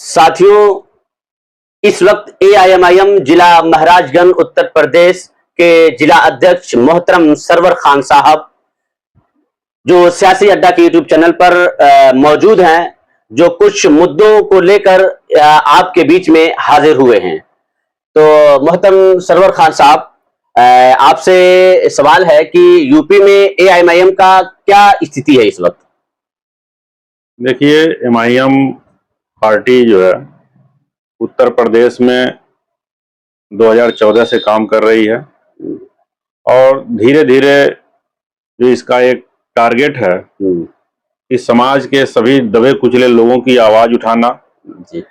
साथियों, इस वक्त एआईएमआईएम जिला महाराजगंज उत्तर प्रदेश के जिला अध्यक्ष मोहतरम सरवर खान साहब जो सियासी अड्डा के यूट्यूब चैनल पर मौजूद हैं, जो कुछ मुद्दों को लेकर आपके बीच में हाजिर हुए हैं। तो मोहतरम सरवर खान साहब, आपसे सवाल है कि यूपी में एआईएमआईएम का क्या स्थिति है इस वक्त? देखिए, एमआईएम पार्टी जो है उत्तर प्रदेश में 2014 से काम कर रही है और धीरे धीरे जो इसका एक टारगेट है कि समाज के सभी दबे कुचले लोगों की आवाज उठाना,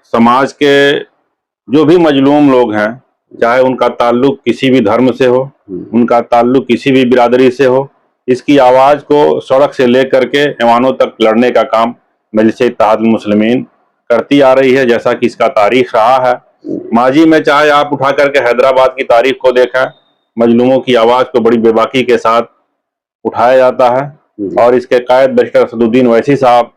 समाज के जो भी मजलूम लोग हैं, चाहे उनका ताल्लुक किसी भी धर्म से हो, उनका ताल्लुक किसी भी बिरादरी से हो, इसकी आवाज को सड़क से लेकर के ऐवानों तक लड़ने का काम मजलिस-ए-इत्तेहादुल मुस्लिमीन करती आ रही है। जैसा कि इसका तारीख रहा है, माजी में चाहे आप उठा करके हैदराबाद की तारीख को देखें, मजलूमों की आवाज को बड़ी बेबाकी के साथ उठाया जाता है और इसके कायद बैरिस्टर असदुद्दीन ओवैसी साहब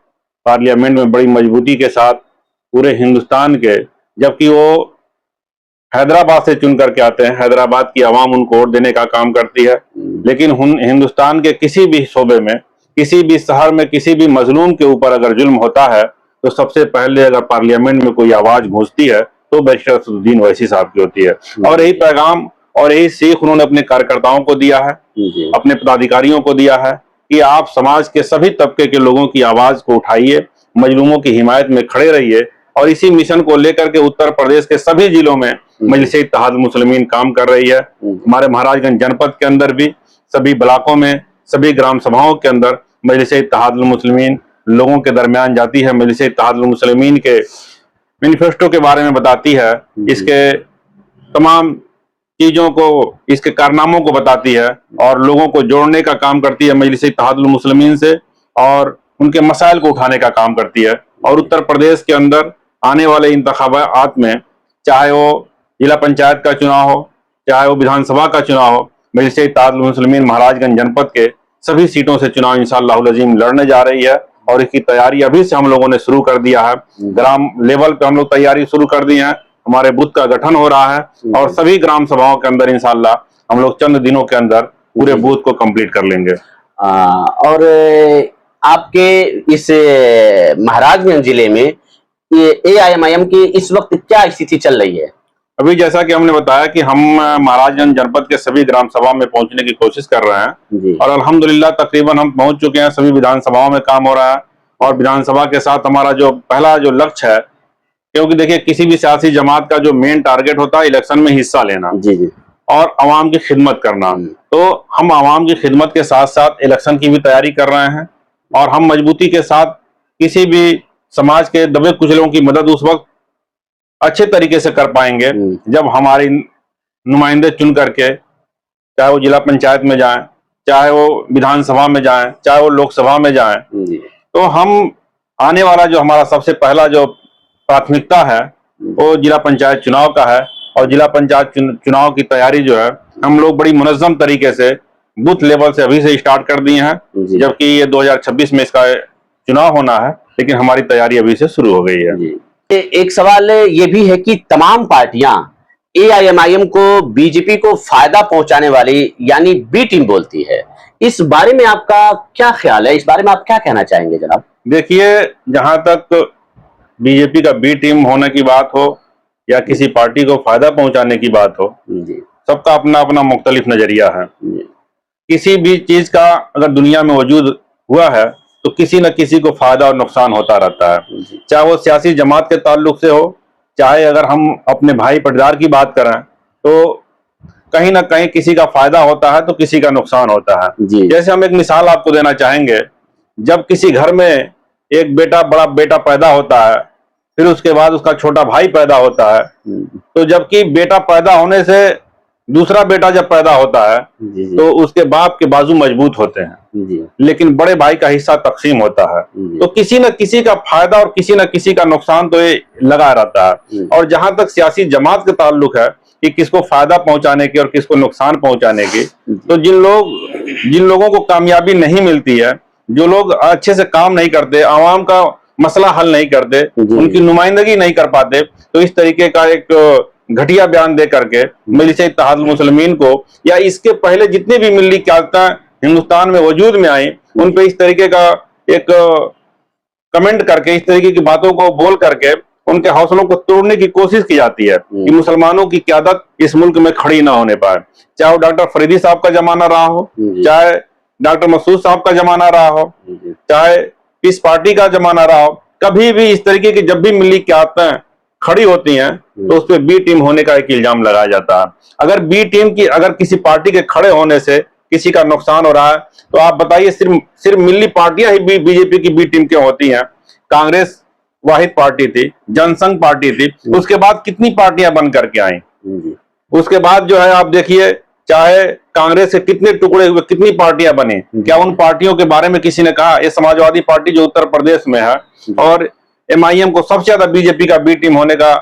पार्लियामेंट में बड़ी मजबूती के साथ पूरे हिंदुस्तान के, जबकि वो हैदराबाद से चुन करके आते हैं, हैदराबाद की आवाम उनको वोट देने का काम करती है, लेकिन हिंदुस्तान के किसी भी शोबे में, किसी भी शहर में, किसी भी मजलूम के ऊपर अगर जुल्म होता है तो सबसे पहले अगर पार्लियामेंट में कोई आवाज गूंजती है तो बैरिस्टर असदुद्दीन ओवैसी साहब की होती है। और यही पैगाम और यही सीख उन्होंने अपने कार्यकर्ताओं को दिया है, अपने पदाधिकारियों को दिया है कि आप समाज के सभी तबके के लोगों की आवाज को उठाइए, मजलूमों की हिमायत में खड़े रहिए। और इसी मिशन को लेकर के उत्तर प्रदेश के सभी जिलों में मजलिस-ए-इत्तेहादुल मुस्लिमीन काम कर रही है। हमारे महाराजगंज जनपद के अंदर भी सभी ब्लॉकों में, सभी ग्राम सभाओं के अंदर मजलिस-ए-इत्तेहादुल मुस्लिमीन लोगों के दरमियान जाती है, मजलिस-ए-इत्तेहादुल मुस्लिमीन के मैनिफेस्टो के बारे में बताती है, इसके तमाम चीजों को, इसके कारनामों को बताती है और लोगों को जोड़ने का काम करती है मजलिस-ए-इत्तेहादुल मुस्लिमीन से और उनके मसाइल को उठाने का काम करती है। और उत्तर प्रदेश के अंदर आने वाले इंतखाबात में, चाहे वो जिला पंचायत का चुनाव हो, चाहे वो विधानसभा का चुनाव हो, मजलिस-ए-इत्तेहादुल मुस्लिमीन महाराजगंज जनपद के सभी सीटों से चुनाव इंशाअल्लाहुल अज़ीम लड़ने जा रही है और इसकी तैयारी अभी से हम लोगों ने शुरू कर दिया है। ग्राम लेवल पे हम लोग तैयारी शुरू कर दी है, हमारे बूथ का गठन हो रहा है और सभी ग्राम सभाओं के अंदर इंशाअल्लाह हम लोग चंद दिनों के अंदर पूरे बूथ को कंप्लीट कर लेंगे। और आपके इस महाराजगंज जिले में ये एआईएमआईएम की इस वक्त क्या स्थिति चल रही है? अभी जैसा कि हमने बताया कि हम महाराजगंज जनपद के सभी ग्राम सभा में पहुंचने की कोशिश कर रहे हैं और अल्हम्दुलिल्लाह तकरीबन हम पहुंच चुके हैं। सभी विधानसभाओं में काम हो रहा है और विधानसभा के साथ हमारा जो पहला जो लक्ष्य है, क्योंकि देखिए किसी भी सियासी जमात का जो मेन टारगेट होता है इलेक्शन में हिस्सा लेना और आवाम की खिदमत करना, तो हम आवाम की खिदमत के साथ साथ इलेक्शन की भी तैयारी कर रहे हैं और हम मजबूती के साथ किसी भी समाज के दबे कुचलों की मदद उस वक्त अच्छे तरीके से कर पाएंगे जब हमारे नुमाइंदे चुन करके, चाहे वो जिला पंचायत में जाएं, चाहे वो विधानसभा में जाएं, चाहे वो लोकसभा में जाएं, तो हम आने वाला जो हमारा सबसे पहला जो प्राथमिकता है वो जिला पंचायत चुनाव का है और जिला पंचायत चुनाव की तैयारी जो है हम लोग बड़ी मुनज़्ज़म तरीके से बूथ लेवल से अभी से स्टार्ट कर दिए हैं, जबकि ये 2026 में इसका चुनाव होना है, लेकिन हमारी तैयारी अभी से शुरू हो गई है। एक सवाल ये भी है कि तमाम पार्टियां एआईएमआईएम को, बीजेपी को फायदा पहुंचाने वाली यानी बी टीम बोलती है, इस बारे में आपका क्या ख्याल है? इस बारे में आप क्या कहना चाहेंगे जनाब? देखिए, जहां तक बीजेपी का बी टीम होने की बात हो या किसी पार्टी को फायदा पहुंचाने की बात हो, सबका अपना अपना मुख्तलिफ नजरिया है। किसी भी चीज का अगर दुनिया में वजूद हुआ है तो किसी न किसी को फायदा और नुकसान होता रहता है, चाहे वो सियासी जमात के ताल्लुक से हो, चाहे अगर हम अपने भाई पटदार की बात करें तो कहीं ना कहीं किसी का फायदा होता है तो किसी का नुकसान होता है। जैसे हम एक मिसाल आपको देना चाहेंगे, जब किसी घर में एक बड़ा बेटा पैदा होता है, फिर उसके बाद उसका छोटा भाई पैदा होता है, तो जबकि बेटा पैदा होने से दूसरा बेटा जब पैदा होता है तो उसके बाप के बाजू मजबूत होते हैं, लेकिन बड़े भाई का हिस्सा तकसीम होता है, तो किसी न किसी का फायदा और किसी न किसी का नुकसान तो ये लगा रहता है। और जहां तक सियासी जमात का ताल्लुक है कि किसको फायदा पहुंचाने की और किसको नुकसान पहुंचाने की, तो जिन लोगों को कामयाबी नहीं मिलती है, जो लोग अच्छे से काम नहीं करते, आवाम का मसला हल नहीं करते, जी। उनकी नुमाइंदगी नहीं कर पाते, तो इस तरीके का एक घटिया बयान दे करके मजलिस इत्तेहादुल मुस्लिमीन को या इसके पहले जितनी भी मिल्ली क़यादतें हिंदुस्तान में वजूद में आई, उन पे इस तरीके का एक कमेंट करके, इस तरीके की बातों को बोल करके उनके हौसलों को तोड़ने की कोशिश की जाती है कि मुसलमानों की क़यादत इस मुल्क में खड़ी ना होने पाए। चाहे वो डॉक्टर फरीदी साहब का जमाना रहा हो, चाहे डॉक्टर मसूद साहब का जमाना रहा हो, चाहे इस पार्टी का जमाना रहा हो, कभी भी इस तरीके की जब भी मिली क़यादतें खड़ी होती हैं तो उस पर बी टीम होने का एक इल्जाम लगाया जाता है। अगर बी टीम की, अगर किसी पार्टी के खड़े होने से किसी का नुकसान हो रहा है तो आप बताइए, सिर्फ मिली पार्टियां ही बीजेपी की बी टीम क्यों होती हैं? कांग्रेस वाहिद पार्टी थी, जनसंघ पार्टी थी, उसके बाद कितनी पार्टियां बन करके आई। उसके बाद जो है आप देखिए, चाहे कांग्रेस के कितने टुकड़े हुए, कितनी पार्टियां बनी, क्या उन पार्टियों के बारे में किसी ने कहा? ये समाजवादी पार्टी जो उत्तर प्रदेश में है और एमआईएम को सबसे ज्यादा बीजेपी का बी टीम होने का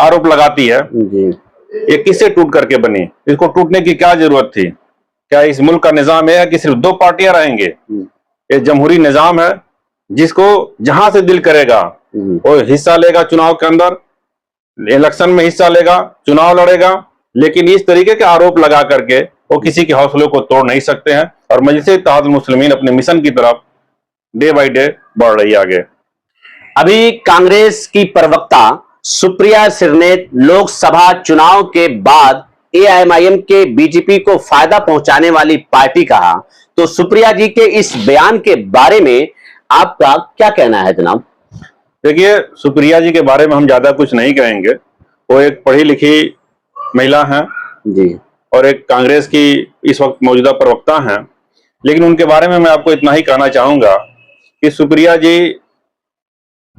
आरोप लगाती है, ये किससे टूट करके बनी? इसको टूटने की क्या जरूरत थी? क्या इस मुल्क का निजाम है कि सिर्फ दो पार्टियां रहेंगे? ये जमहूरी निजाम है, जिसको जहां से दिल करेगा वो हिस्सा लेगा, चुनाव के अंदर इलेक्शन में हिस्सा लेगा, चुनाव लड़ेगा, लेकिन इस तरीके के आरोप लगा करके वो किसी के हौसलों को तोड़ नहीं सकते हैं। और मजलिस इत्तेहादुल मुस्लिमीन अपने मिशन की तरफ डे बाई डे बढ़ रही है आगे। अभी कांग्रेस की प्रवक्ता सुप्रिया सिर ने लोकसभा चुनाव के बाद एआईएमआईएम के बीजेपी को फायदा पहुंचाने वाली पार्टी कहा, तो सुप्रिया जी के इस बयान के बारे में आपका क्या कहना है जनाब? देखिए, सुप्रिया जी के बारे में हम ज्यादा कुछ नहीं कहेंगे। वो एक पढ़ी लिखी महिला हैं जी, और एक कांग्रेस की इस वक्त मौजूदा प्रवक्ता हैं, लेकिन उनके बारे में मैं आपको इतना ही कहना चाहूंगा कि सुप्रिया जी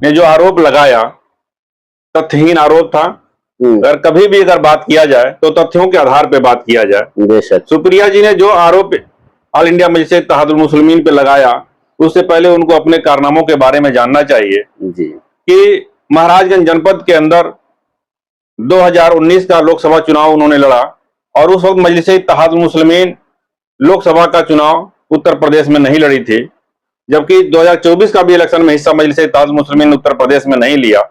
ने जो आरोप लगाया तथ्यहीन आरोप था। अगर कभी भी अगर बात किया जाए तो तथ्यों के आधार पर बात किया जाए। बेशक सुप्रिया जी ने जो आरोप ऑल इंडिया मजलिस इत्तेहादुल मुस्लिमीन पे लगाया, उससे पहले उनको अपने कारनामों के बारे में जानना चाहिए जी कि महाराजगंज जनपद के अंदर 2019 का लोकसभा चुनाव उन्होंने लड़ा और उस वक्त मजलिस इत्तेहादुल मुस्लिमीन लोकसभा का चुनाव उत्तर प्रदेश में नहीं लड़ी थी, जबकि 2024 का भी इलेक्शन में हिस्सा मजलिस इत्तेहादुल मुस्लिमीन उत्तर प्रदेश में नहीं लिया।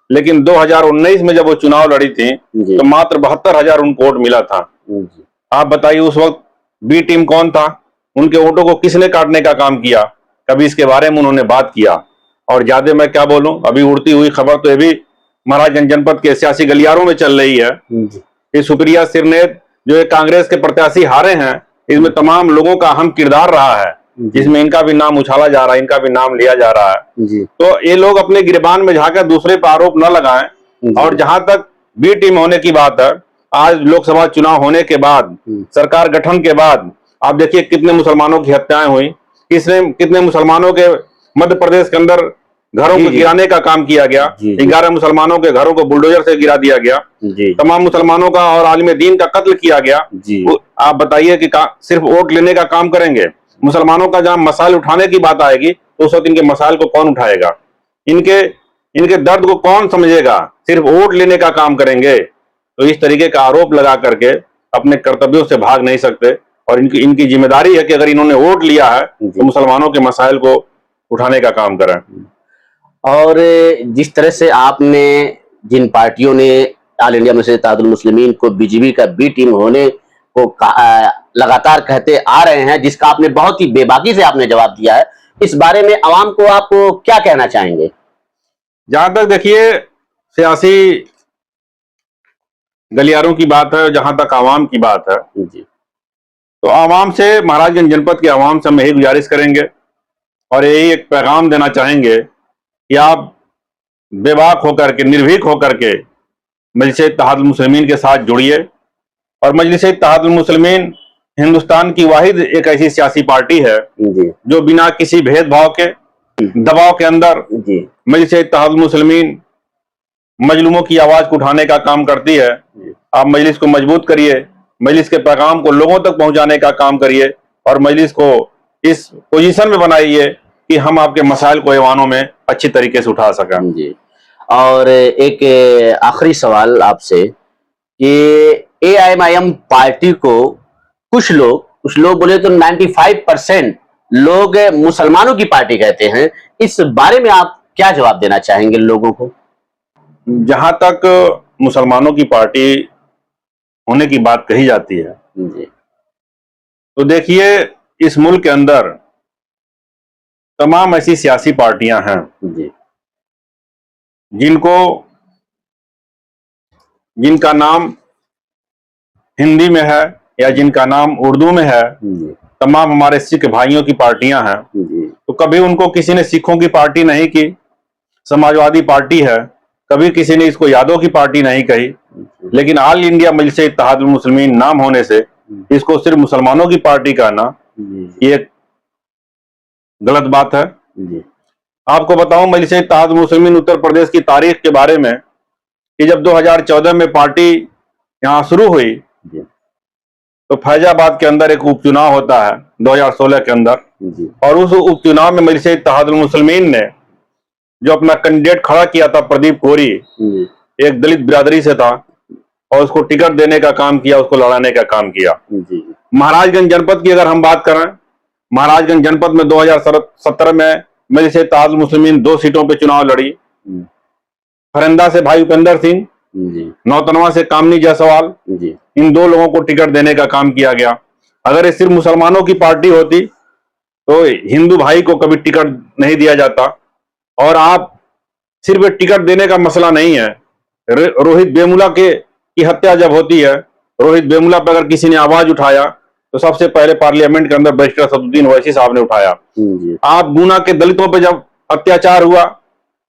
लेकिन 2019 में जब वो चुनाव लड़ी थी तो मात्र 72,000 उनको वोट मिला था। आप बताइए उस वक्त बी टीम कौन था? उनके वोटों को किसने काटने का काम किया? कभी इसके बारे में उन्होंने बात किया? और ज्यादा मैं क्या बोलूं, अभी उड़ती हुई खबर तो ये भी महाराजगंज जनपद के सियासी गलियारों में चल रही है कि सुप्रिया सिर ने जो कांग्रेस के प्रत्याशी हारे हैं, इसमें तमाम लोगों का अहम किरदार रहा है, जिसमें इनका भी नाम उछाला जा रहा है, इनका भी नाम लिया जा रहा है। तो ये लोग अपने गिरबान में झांकर दूसरे पर आरोप न लगाएं। और जहां तक बी टीम होने की बात है, आज लोकसभा चुनाव होने के बाद, सरकार गठन के बाद आप देखिए कितने मुसलमानों की हत्याएं हुई, कितने मुसलमानों के मध्य प्रदेश के अंदर घरों को गिराने का काम किया गया। 11 मुसलमानों के घरों को बुलडोजर से गिरा दिया गया। तमाम मुसलमानों का और आलिम दीन का कत्ल किया गया। आप बताइए कि सिर्फ वोट लेने का काम करेंगे? मुसलमानों का जहां मसाइल उठाने की बात आएगी तो उस वक्त इनके मसाइल को कौन उठाएगा? इनके दर्द को कौन समझेगा? सिर्फ वोट लेने का काम करेंगे। तो इस तरीके का आरोप लगा करके अपने कर्तव्यों से भाग नहीं सकते और इनकी जिम्मेदारी है कि अगर इन्होंने वोट लिया है तो मुसलमानों के मसाइल को उठाने का काम करें। और जिस तरह से आपने जिन पार्टियों ने ऑल इंडिया मजलिस इत्तेहादुल मुस्लिमीन को बीजेपी का बी टीम होने को लगातार कहते आ रहे हैं, जिसका आपने बहुत ही बेबाकी से आपने जवाब दिया है, इस बारे में आवाम को आप क्या कहना चाहेंगे? जहां तक देखिए सियासी गलियारों की बात है, जहां तक आवाम की बात है जी, तो आवाम से, महाराजगंज जनपद के आवाम से हम यही गुजारिश करेंगे और यही एक पैगाम देना चाहेंगे कि आप बेबाक होकर के, निर्भीक होकर के मजलिस इत्तेहादुल मुस्लिमीन के साथ जुड़िए। और मजलिस इत्तेहादुल मुस्लिमीन हिंदुस्तान की वाहिद एक ऐसी सियासी पार्टी है जो बिना किसी भेदभाव के, दबाव के अंदर मजलिस इत्तेहादुल मुस्लिमीन मजलूमों की आवाज को उठाने का काम करती है। आप मजलिस को मजबूत करिए, मजलिस के पैगाम को लोगों तक पहुंचाने का काम करिए और मजलिस को इस पोजीशन में बनाइए कि हम आपके मसाइल को ऐवानों में अच्छी तरीके से उठा सकें। जी। और एक आखिरी सवाल आपसे कि एआईएमआईएम पार्टी को कुछ लोग बोले तो 95% लोग मुसलमानों की पार्टी कहते हैं, इस बारे में आप क्या जवाब देना चाहेंगे लोगों को? जहां तक मुसलमानों की पार्टी होने की बात कही जाती है, जी तो देखिए इस मुल्क के अंदर तमाम ऐसी सियासी पार्टियां हैं जी जिनका नाम हिंदी में है या जिनका नाम उर्दू में है। जी तमाम हमारे सिख भाइयों की पार्टियां हैं। जी तो कभी उनको किसी ने सिखों की पार्टी नहीं की, समाजवादी पार्टी है। कभी किसी ने इसको यादव की पार्टी नहीं कही। लेकिन ऑल इंडिया मजलिस इत्तेहादुल मुस्लिमीन नाम होने से इसको सिर्फ मुसलमानों की पार्टी कहना ये एक गलत बात है। जी आपको बताऊं मजलिस इत्तेहादुल मुस्लिमीन उत्तर प्रदेश की तारीख के बारे में कि जब 2014 में पार्टी यहाँ शुरू हुई जी तो फैजाबाद के अंदर एक उपचुनाव होता है 2016 के अंदर। जी और उस उपचुनाव में मजलिस इत्तेहादुल मुस्लिमीन ने जो अपना कैंडिडेट खड़ा किया था प्रदीप कोरी, जी एक दलित बिरादरी से था, और उसको टिकट देने का काम किया, उसको लड़ाने का काम किया। जी महाराजगंज जनपद की अगर हम बात करें, महाराजगंज जनपद में 2017 में मजलिस इत्तेहादुल मुस्लिमीन 2 सीटों पे चुनाव लड़ी। फरंदा से भाई उपेंद्र सिंह, जी नौतनवा से कामनी जायसवाल, जी इन 2 लोगों को टिकट देने का काम किया गया। अगर ये सिर्फ मुसलमानों की पार्टी होती तो हिंदू भाई को कभी टिकट नहीं दिया जाता। और आप सिर्फ टिकट देने का मसला नहीं है। रोहित वेमुला की हत्या जब होती है, रोहित वेमुला पर अगर किसी ने आवाज उठाया तो सबसे पहले पार्लियामेंट के अंदर बैरिस्टर सदुद्दीन ओवैसी साहब ने उठाया। जी आप गुना के दलितों पर जब अत्याचार हुआ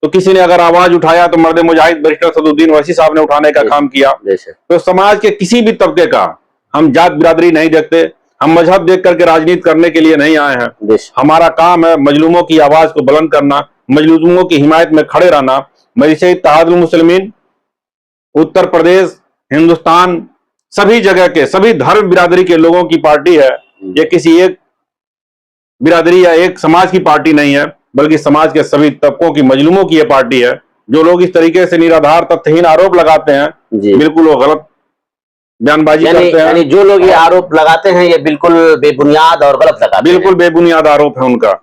तो किसी ने अगर आवाज उठाया तो मर्द मुजाहिद बैरिस्टर सदुद्दीन ओवैसी साहब ने उठाने का काम किया। तो समाज के किसी भी तबके का हम जात बिरादरी नहीं देखते, हम मजहब देख करके राजनीति करने के लिए नहीं आए हैं। हमारा काम है मजलूमों की आवाज को बुलंद करना, मजलूमों की हिमायत में खड़े रहना। मजलिस इत्तेहादुल मुस्लिमीन उत्तर प्रदेश, हिंदुस्तान, सभी जगह के सभी धर्म बिरादरी के लोगों की पार्टी है। ये किसी एक बिरादरी या एक समाज की पार्टी नहीं है, बल्कि समाज के सभी तबकों की मजलूमों की ये पार्टी है। जो लोग इस तरीके से निराधार तथ्यहीन आरोप लगाते हैं, बिल्कुल वो गलत बयानबाजी करते हैं। यानी जो लोग ये आरोप लगाते हैं ये बिल्कुल बेबुनियाद और गलत लगाते हैं। बिल्कुल बेबुनियाद आरोप है उनका।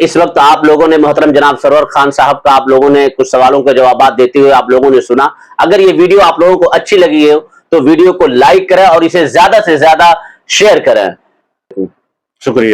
इस वक्त आप लोगों ने मोहतरम जनाब सरवर खान साहब का आप लोगों ने कुछ सवालों के जवाब देते हुए आप लोगों ने सुना। अगर ये वीडियो आप लोगों को अच्छी लगी है तो वीडियो को लाइक करें और इसे ज्यादा से ज्यादा शेयर करें। शुक्रिया।